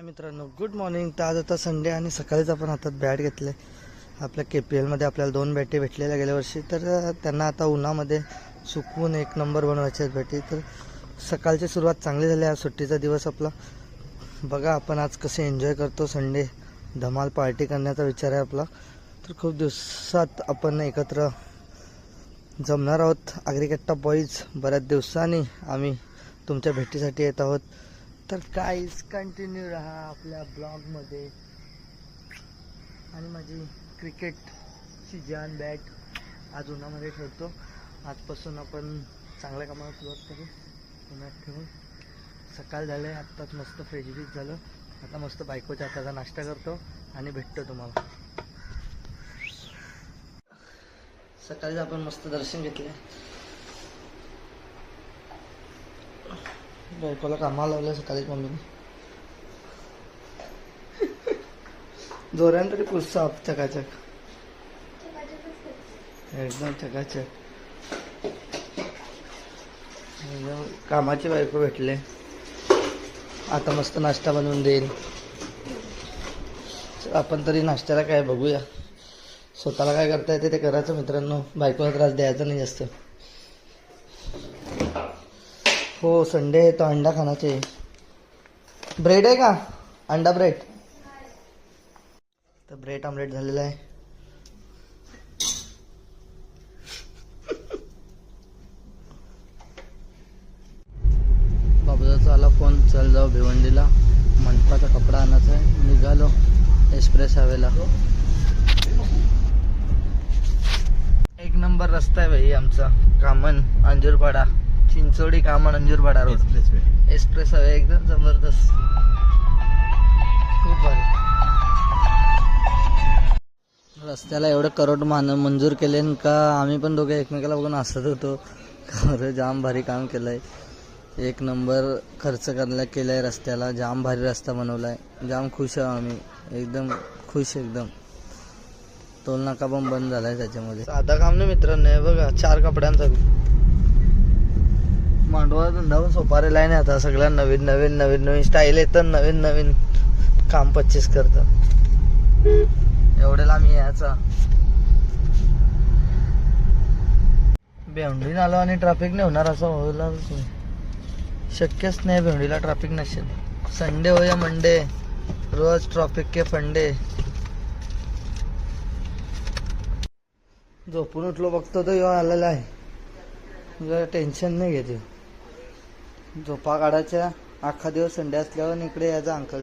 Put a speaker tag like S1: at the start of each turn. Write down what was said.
S1: हाय मित्रांनो, good morning. तर आज आता संडे आणि सकाळीच आपण हातात बॅट घेतले. आपल्या KPLमध्ये आपल्याला 2 बॅटी भेटलेल्या गेल्या वर्षी, तर त्यांना आता उन्हामध्ये सुकवून एक नंबर बनवायचे आहेत बॅटी. तर सकाळची सुरुवात चांगली झाली. आज सुट्टीचा दिवस आपला. बघा आपण आज कसे एन्जॉय करतो. संडे धमाल पार्टी करण्याचा विचार आहे आपला. तर खूप दिवसात आपण एकत्र जमणार आहोत. आग्रिकट्टा बॉईज बऱ्याच दिवसांनी आम्ही तुमच्या भेटीसाठी येत आहोत. तर काहीच कंटिन्यू राहा आपल्या ब्लॉगमध्ये. आणि माझी क्रिकेटची जान बॅट आज उन्हामध्ये ठेवतो. आजपासून आपण चांगल्या कामाला सुरुवात करू. उन्हात ठेवून सकाळ झाले, आत्ताच मस्त फ्रेश बीच झालं. आता मस्त बायकोच्या हाताचा नाश्ता करतो आणि भेटतो तुम्हाला. सकाळीच आपण मस्त दर्शन घेतले. बायकोला कामाला लावलं सकाळीच मम्मीने. जोरान तरी पुसतो चकाचक, एकदम चकाचक. एकदम कामाची बायको भेटले. आता मस्त नाश्ता बनवून देईल. आपण तरी नाश्त्याला काय बघूया. स्वतःला काय करता येते ते करायचं मित्रांनो. बायकोला त्रास द्यायचा नाही जास्त. हो संडे है तो अंडा खाना चाहिए. ब्रेड आहे का? अंडा ब्रेड. तर ब्रेड ऑमलेट झालेला आहे. बाबूचा आला फोन, चल जाऊ भिवंडीला, मंडपाचा कपडा आणायचा आहे. निघालो एक्सप्रेस हायवेला. एक नंबर रस्ता आहे भाई आमचा. Kaman Anjurpada, Chinchodi Kaman Anjurpada road express highway. एकदम जबरदस्त, खूप भारी. रस्त्याला एवढं करोड मंजूर केले का आम्ही पण दोघे एकमेकाला बघून हसत होतो. खरं जाम भारी काम केलंय. एक नंबर खर्च केलाय रस्त्याला. जाम भारी रस्ता बनवलाय. जाम खुश आहो आम्ही, एकदम खुश. एकदम टोल नाका पण बंद झालाय त्याच्यामध्ये. साधा काम नाही मित्रांनो. हे बघा 4 कपड्यांचा मांडवा धंदावून सोपारेला आहे. आता सगळ्या नवीन नवीन नवीन नवीन स्टाईल येतं. नवीन नवीन काम 25 करतात. एवढ्याला आम्ही याचा भेंडीन आलो आणि ट्रॅफिक नाही होणार असं व्हायला शक्यच नाही. भेंडीला ट्रॅफिक नसेल. संडे हो या मंडे, रोज ट्रॅफिक के फंडे. झोपून उठलो बघतो तो येऊन आलेला आहे. टेन्शन नाही घेते. झोपा काढायच्या. अख्खा दिवस संडे असल्यावर इकडे यायचा अंकल.